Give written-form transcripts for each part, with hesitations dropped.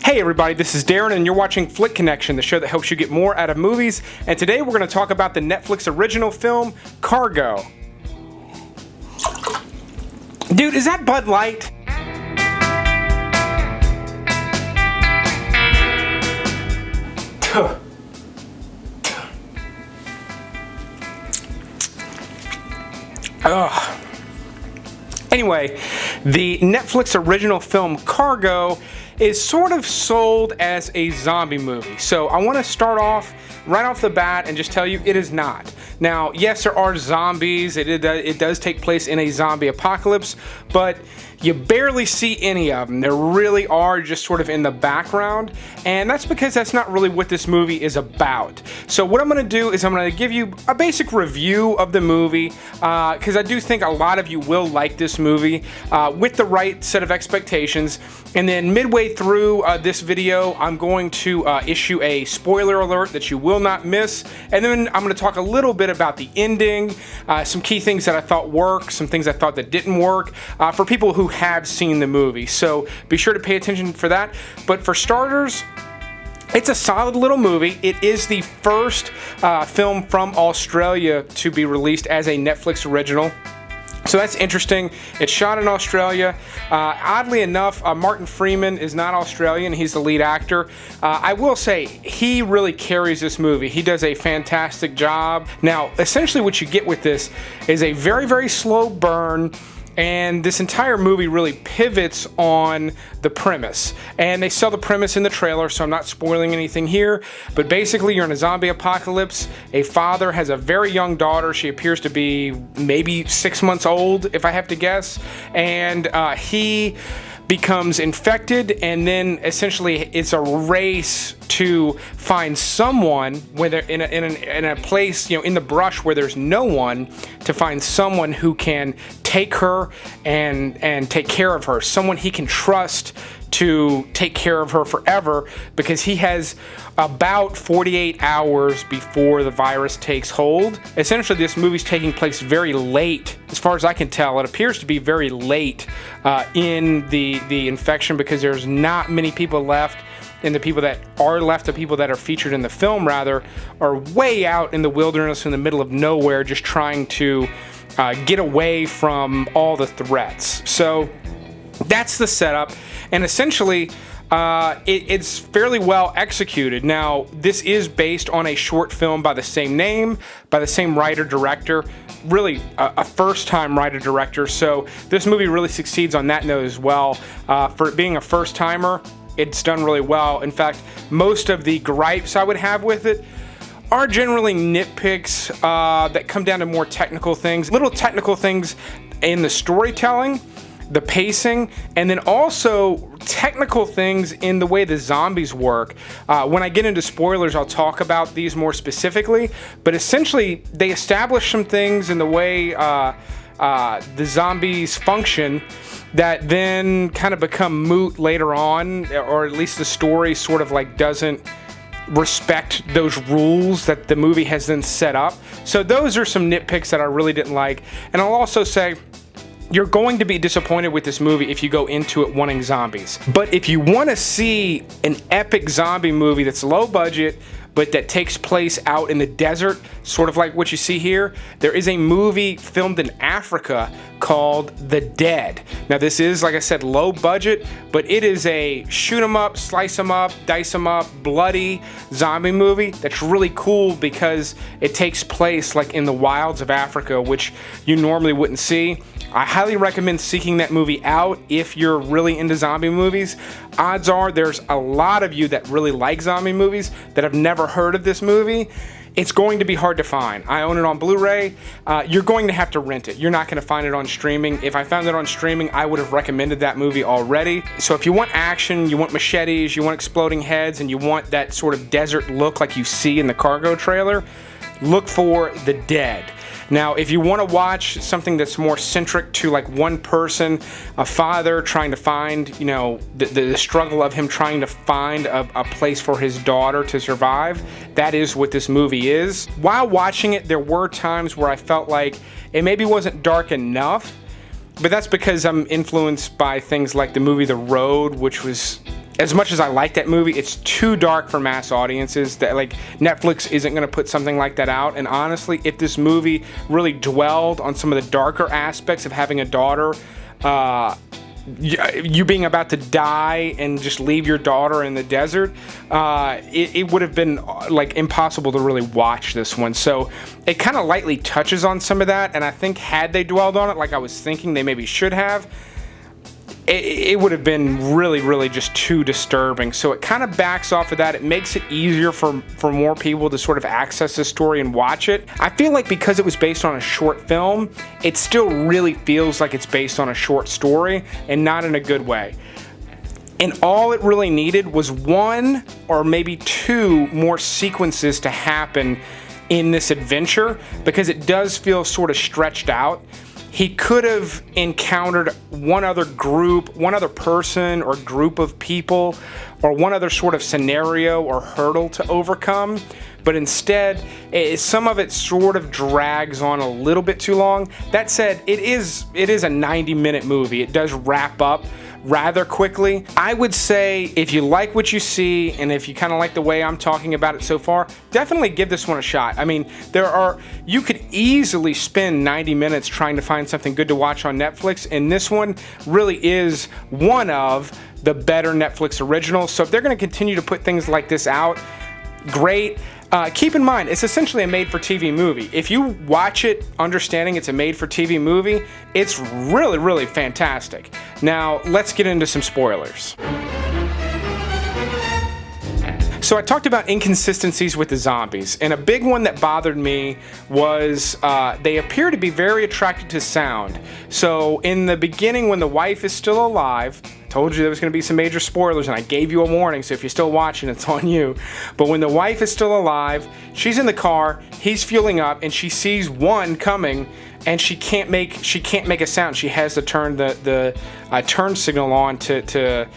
Hey everybody, this is Darren and you're watching Flick Connection, the show that helps you get more out of movies. And today we're going to talk about the Netflix original film, Cargo. Dude, is that Bud Light? Ugh. Anyway, the Netflix original film Cargo is sort of sold as a zombie movie. So I want to start off right off the bat and just tell you it is not. Now, yes, there are zombies. It does take place in a zombie apocalypse, but you barely see any of them. They really are just sort of in the background, and that's because that's not really what this movie is about. So what I'm going to do is I'm going to give you a basic review of the movie, because I do think a lot of you will like this movie with the right set of expectations. And then midway through this video, I'm going to issue a spoiler alert that you will not miss. And then I'm going to talk a little bit about the ending, some key things that I thought worked, some things I thought that didn't work, for people who have seen the movie. So be sure to pay attention for that. But for starters, it's a solid little movie. It is the first film from Australia to be released as a Netflix original. So that's interesting. It's shot in Australia. Oddly enough, Martin Freeman is not Australian. He's the lead actor. I will say he really carries this movie. He does a fantastic job. Now, essentially what you get with this is a very, very slow burn. And this entire movie really pivots on the premise. And they sell the premise in the trailer, so I'm not spoiling anything here. But basically, you're in a zombie apocalypse. A father has a very young daughter. She appears to be maybe 6 months old, if I have to guess. And he becomes infected, and then essentially it's a race to find someone, whether in a place, you know, in the brush where there's no one, to find someone who can take her and take care of her, someone he can trust to take care of her forever, because he has about 48 hours before the virus takes hold. Essentially, this movie's taking place very late, as far as I can tell. It appears to be very late in the infection, because there's not many people left, and the people that are left, the people that are featured in the film rather, are way out in the wilderness in the middle of nowhere, just trying to get away from all the threats. So that's the setup, and essentially it's fairly well executed. Now, this is based on a short film by the same name, by the same writer-director, really a first-time writer-director, so this movie really succeeds on that note as well. For it being a first-timer, it's done really well. In fact, most of the gripes I would have with it are generally nitpicks that come down to more technical things, little technical things in the storytelling, the pacing, and then also technical things in the way the zombies work. When I get into spoilers, I'll talk about these more specifically, but essentially they establish some things in the way the zombies function that then kind of become moot later on, or at least the story sort of like doesn't respect those rules that the movie has then set up. So those are some nitpicks that I really didn't like. And I'll also say, you're going to be disappointed with this movie if you go into it wanting zombies. But if you want to see an epic zombie movie that's low budget, but that takes place out in the desert, sort of like what you see here, there is a movie filmed in Africa called The Dead. Now this is, like I said, low budget, but it is a shoot 'em up, slice 'em up, dice 'em up, bloody zombie movie that's really cool because it takes place like in the wilds of Africa, which you normally wouldn't see. I highly recommend seeking that movie out if you're really into zombie movies. Odds are there's a lot of you that really like zombie movies that have never heard of this movie. It's going to be hard to find. I own it on Blu-ray. You're going to have to rent it. You're not going to find it on streaming. If I found it on streaming, I would have recommended that movie already. So if you want action, you want machetes, you want exploding heads, and you want that sort of desert look like you see in the Cargo trailer, look for The Dead. Now, if you want to watch something that's more centric to like one person, a father trying to find, you know, the struggle of him trying to find a place for his daughter to survive, that is what this movie is. While watching it, there were times where I felt like it maybe wasn't dark enough, but that's because I'm influenced by things like the movie The Road, which was as much as I like that movie, it's too dark for mass audiences. That like Netflix isn't going to put something like that out. And honestly, if this movie really dwelled on some of the darker aspects of having a daughter, you being about to die and just leave your daughter in the desert, it would have been like impossible to really watch this one. So it kind of lightly touches on some of that, and I think had they dwelled on it like I was thinking they maybe should have, it would have been really just too disturbing. So it kind of backs off of that. It makes it easier for more people to sort of access this story and watch it. I feel like because it was based on a short film, it still really feels like it's based on a short story, and not in a good way. And all it really needed was one or maybe two more sequences to happen in this adventure, because it does feel sort of stretched out. He could have encountered one other group, one other person or group of people, or one other sort of scenario or hurdle to overcome. But instead, some of it sort of drags on a little bit too long. That said, it is a 90-minute movie. It does wrap up rather quickly. I would say if you like what you see, and if you kind of like the way I'm talking about it so far, definitely give this one a shot. I mean, you could easily spend 90 minutes trying to find something good to watch on Netflix, and this one really is one of the better Netflix originals. So if they're going to continue to put things like this out, great. Keep in mind, it's essentially a made-for-TV movie. If you watch it understanding it's a made-for-TV movie, it's really fantastic. Now, let's get into some spoilers. So I talked about inconsistencies with the zombies, and a big one that bothered me was they appear to be very attracted to sound. So in the beginning, when the wife is still alive, I told you there was going to be some major spoilers, and I gave you a warning, so if you're still watching, it's on you. But when the wife is still alive, she's in the car, he's fueling up, and she sees one coming, and she can't make a sound. She has to turn the turn signal on to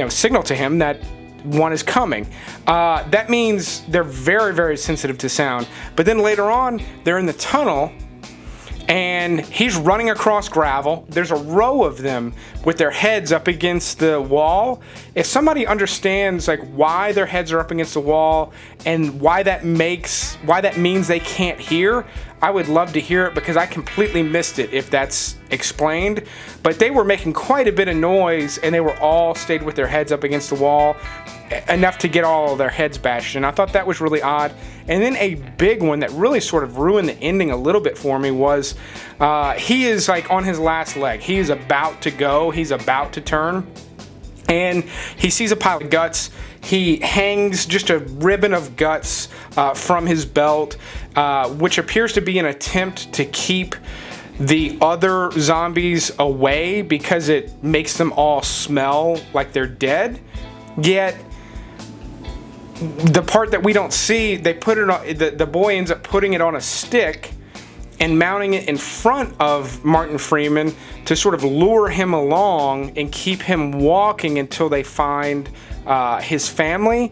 signal to him that one is coming. That means they're very sensitive to sound. But then later on, they're in the tunnel, and he's running across gravel. There's a row of them with their heads up against the wall. If somebody understands like why their heads are up against the wall and why that means they can't hear, I would love to hear it, because I completely missed it if that's explained. But they were making quite a bit of noise, and they were all stayed with their heads up against the wall, enough to get all of their heads bashed, and I thought that was really odd. And then a big one that really sort of ruined the ending a little bit for me was he is like on his last leg. He is about to go. He's about to turn, and he sees a pile of guts. He hangs just a ribbon of guts from his belt, which appears to be an attempt to keep the other zombies away because it makes them all smell like they're dead. Yet the part that we don't see, they put it on, the boy ends up putting it on a stick and mounting it in front of Martin Freeman to sort of lure him along and keep him walking until they find his family.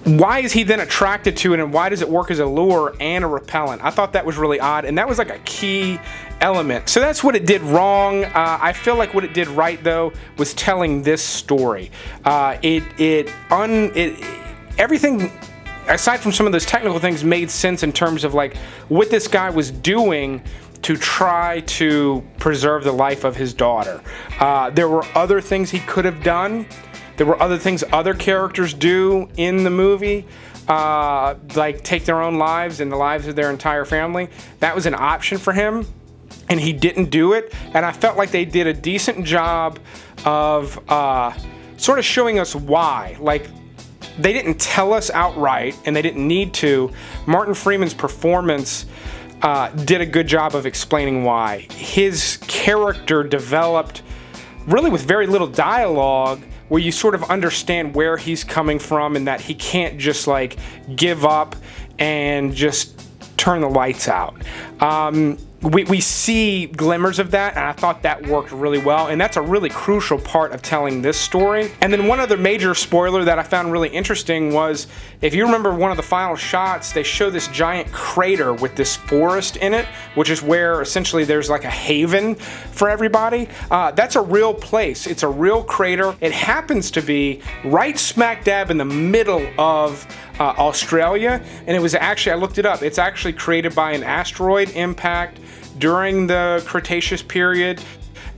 Why is he then attracted to it, and why does it work as a lure and a repellent? I thought that was really odd, and that was like a key element. So that's what it did wrong. I feel like what it did right, though, was telling this story. Everything, aside from some of those technical things, made sense in terms of like what this guy was doing to try to preserve the life of his daughter. There were other things he could have done. There were other things other characters do in the movie, like take their own lives and the lives of their entire family. That was an option for him, and he didn't do it. And I felt like they did a decent job of sort of showing us why. Like, they didn't tell us outright, and they didn't need to. Martin Freeman's performance did a good job of explaining why. His character developed really with very little dialogue, where you sort of understand where he's coming from, and that he can't just like give up and just turn the lights out. we see glimmers of that, and I thought that worked really well, and that's a really crucial part of telling this story. And then one other major spoiler that I found really interesting was, if you remember one of the final shots, they show this giant crater with this forest in it, which is where essentially there's like a haven for everybody. That's a real place. It's a real crater. It happens to be right smack dab in the middle of Australia, and it was actually, I looked it up, it's actually created by an asteroid impact during the Cretaceous period,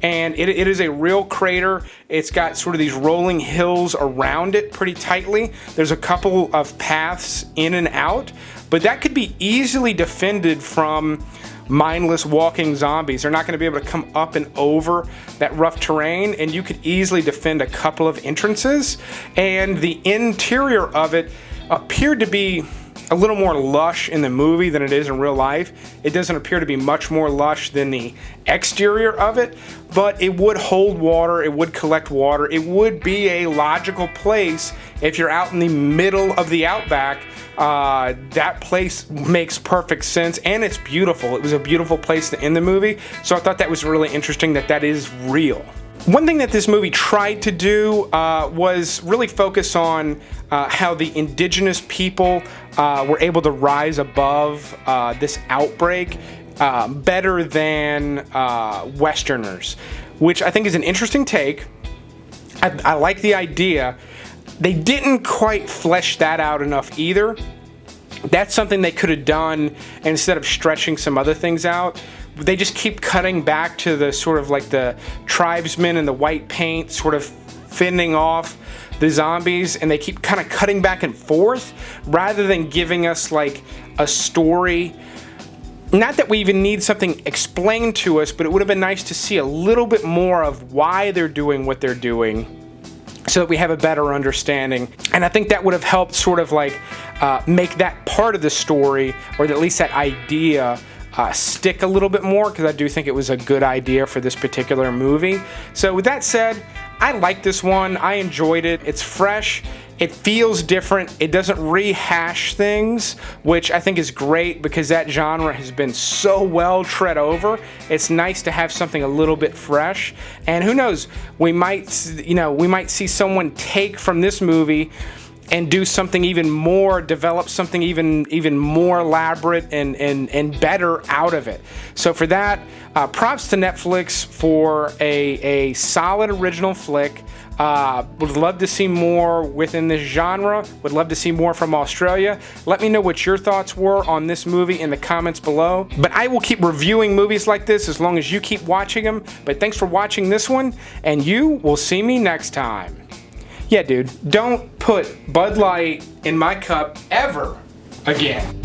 and it is a real crater. It's got sort of these rolling hills around it pretty tightly. There's a couple of paths in and out, but that could be easily defended from mindless walking zombies. They're not going to be able to come up and over that rough terrain, and you could easily defend a couple of entrances. And the interior of it appeared to be a little more lush in the movie than it is in real life. It doesn't appear to be much more lush than the exterior of it, but it would hold water, it would collect water, it would be a logical place if you're out in the middle of the outback. That place makes perfect sense, and it's beautiful. It was a beautiful place to end the movie, so I thought that was really interesting that that is real. One thing that this movie tried to do was really focus on how the indigenous people were able to rise above this outbreak better than Westerners, which I think is an interesting take. I like the idea. They didn't quite flesh that out enough either. That's something they could have done, and instead of stretching some other things out, they just keep cutting back to the sort of like the tribesmen in the white paint sort of fending off the zombies, and they keep kind of cutting back and forth rather than giving us like a story. Not that we even need something explained to us, but it would have been nice to see a little bit more of why they're doing what they're doing, so that we have a better understanding. And I think that would have helped sort of like make that part of the story, or at least that idea, stick a little bit more, because I do think it was a good idea for this particular movie. So with that said, I like this one. I enjoyed it. It's fresh. It feels different. It doesn't rehash things, which I think is great because that genre has been so well tread over. It's nice to have something a little bit fresh. And who knows, we might see someone take from this movie and do something even more, develop something even more elaborate and better out of it. So for that, props to Netflix for a solid original flick. Would love to see more within this genre. Would love to see more from Australia. Let me know what your thoughts were on this movie in the comments below. But I will keep reviewing movies like this as long as you keep watching them. But thanks for watching this one, and you will see me next time. Yeah, dude, don't put Bud Light in my cup ever again.